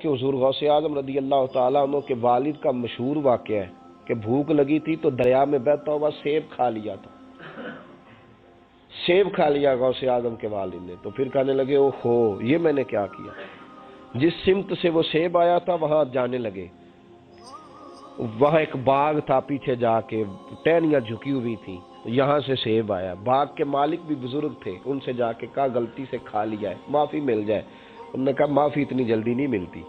کہ حضور غوث اعظم رضی اللہ تعالیٰ عنہ کے والد کا مشہور واقعہ ہے کہ بھوک لگی تھی تو دریا میں بہتا ہوا سیب کھا لیا تھا، سیب کھا لیا غوث اعظم کے والد نے۔ تو پھر کہنے لگے اوہو یہ میں نے کیا کیا، جس سمت سے وہ سیب آیا تھا وہاں جانے لگے۔ وہاں ایک باغ تھا، پیچھے جا کے ٹہنیاں جھکی ہوئی تھیں، یہاں سے سیب آیا۔ باغ کے مالک بھی بزرگ تھے، ان سے جا کے کہا غلطی سے کھا لیا ہے، معافی مل جائے۔ انہوں نے کہا معافی اتنی جلدی نہیں ملتی۔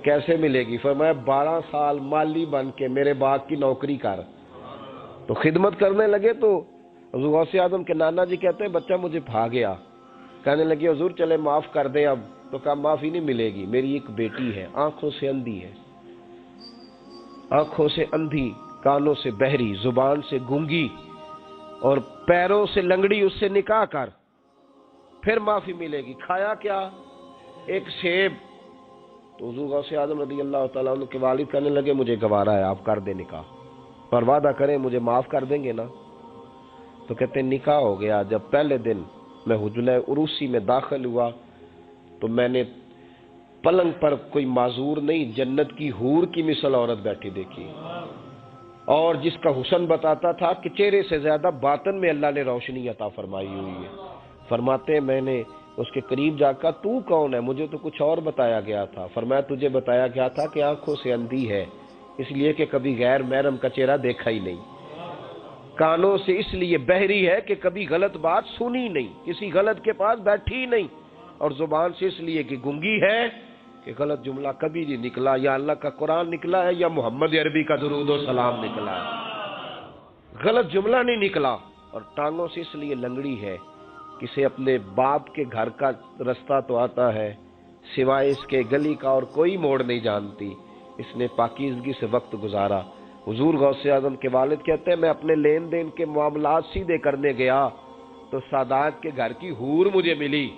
کیسے ملے گی؟ فرمایا 12 سال مالی بن کے میرے باغ کی نوکری کر۔ تو خدمت کرنے لگے تو حضور غوث اعظم کے نانا جی کہتے ہیں بچہ مجھے بھا گیا، کہنے لگے حضور چلے معاف کر دیں اب۔ تو کہا معافی نہیں ملے گی، میری ایک بیٹی ہے، آنکھوں سے اندھی ہے، آنکھوں سے اندھی، کانوں سے بہری، زبان سے گونگی اور پیروں سے لنگڑی، اس سے نکاح کر، پھر معافی ملے گی۔ کھایا کیا؟ ایک سیب۔ تو حضور غوث اعظم رضی اللہ تعالیٰ عنہ کے والد کہنے لگے مجھے گوارا ہے، آپ کر دیں نکاح، پر وعدہ کریں مجھے معاف کر دیں گے نا؟ تو کہتے ہیں نکاح ہو گیا۔ جب پہلے دن میں حجلہ عروسی میں داخل ہوا تو میں نے پلنگ پر کوئی معذور نہیں، جنت کی حور کی مثل عورت بیٹھی دیکھی، اور جس کا حسن بتاتا تھا کہ چہرے سے زیادہ باطن میں اللہ نے روشنی عطا فرمائی ہوئی ہے۔ فرماتے ہیں میں نے اس کے قریب جا کر تو کون ہے؟ مجھے تو کچھ اور بتایا گیا تھا۔ فرمایا تجھے بتایا گیا تھا کہ آنکھوں سے اندھی ہے، اس لیے کہ کبھی غیر محرم کا چہرہ دیکھا ہی نہیں، کانوں سے اس لیے بہری ہے کہ کبھی غلط بات سنی نہیں، کسی غلط کے پاس بیٹھی نہیں، اور زبان سے اس لیے کہ گونگی ہے کہ غلط جملہ کبھی نہیں نکلا، یا اللہ کا قرآن نکلا ہے یا محمد عربی کا درود و سلام نکلا ہے، غلط جملہ نہیں نکلا۔ اور ٹانگوں سے اس لیے لنگڑی ہے، کسے اپنے باپ کے گھر کا رستہ تو آتا ہے، سوائے اس کے گلی کا اور کوئی موڑ نہیں جانتی، اس نے پاکیزگی سے وقت گزارا۔ حضور غوث اعظم کے والد کہتے ہیں میں اپنے لین دین کے معاملات سیدھے کرنے گیا تو سادات کے گھر کی حور مجھے ملی،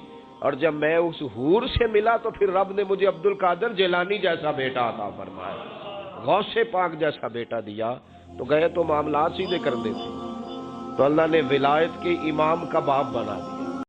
اور جب میں اس حور سے ملا تو پھر رب نے مجھے عبد القادر جیلانی جیسا بیٹا عطا فرمایا، غوث پاک جیسا بیٹا دیا۔ تو گئے تو معاملات سیدھے کرنے تھے، تو اللہ نے ولایت کے امام کا باپ بنا دیا۔